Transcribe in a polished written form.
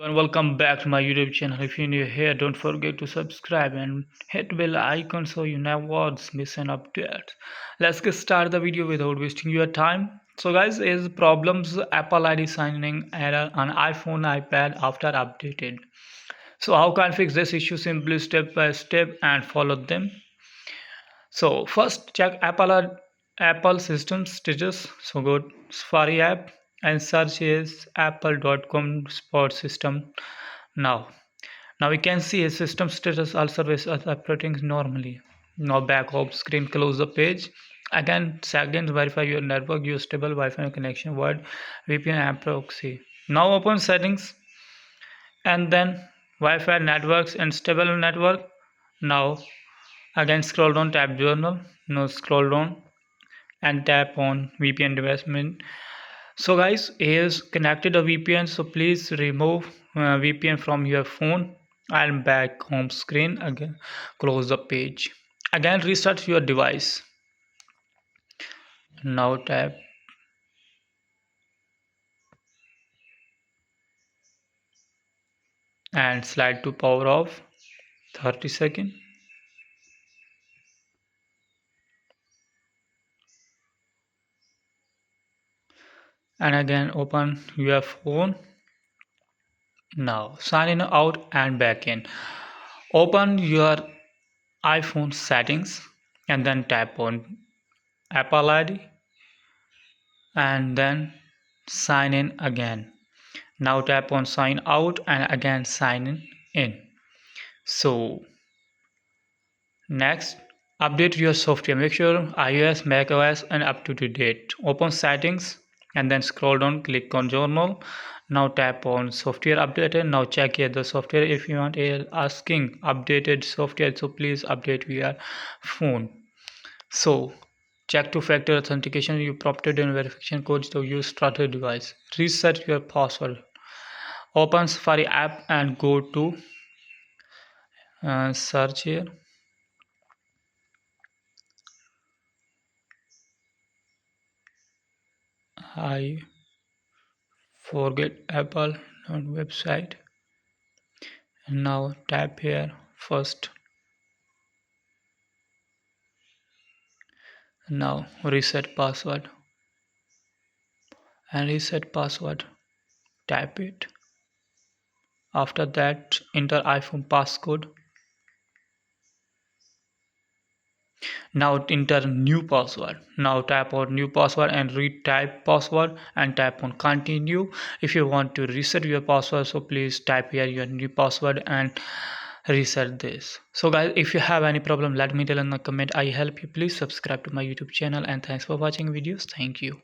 And welcome back to my YouTube channel. If you're new here, don't forget to subscribe and hit the bell icon so you never miss an update. Let's get started the video without wasting your time. So guys, is problems Apple ID signing error on iPhone, iPad after updated. So how can I fix this issue? Simply step by step and follow them. So first check Apple system status. So go to Safari app and search is apple.com spot system now. Now we can see a system status all services are operating normally. Now back home screen, close the page. Again, second, verify your network, use stable Wi-Fi connection, word VPN app proxy. Now open settings and then Wi-Fi networks and stable network. Now again scroll down, tap journal. Now scroll down and tap on VPN device. So guys, here's connected a VPN, so please remove VPN from your phone and back home screen. Again close the page, again restart your device. Now tap and slide to power off 30 seconds, and again open your phone. Now sign in out and back in. Open your iPhone settings and then tap on Apple ID and then sign in again. Now tap on sign out and again sign in. So next, update your software. Make sure iOS, macOS and up to date. Open settings and then scroll down, click on journal. Now tap on software updated. Now check here the software. If you want asking updated software, so please update your phone. So check two-factor authentication. You prompted in verification code to use trusted device. Reset your password. Open Safari app and go to search here. I forget Apple website. Now tap here first. Now reset password and reset password. Tap it. After that, enter iPhone passcode. Now enter new password. Now tap on new password and retype password and tap on continue. If you want to reset your password, so please type here your new password and reset this. So guys, if you have any problem, let me tell in the comment. I help you. Please subscribe to my YouTube channel and thanks for watching videos. Thank you.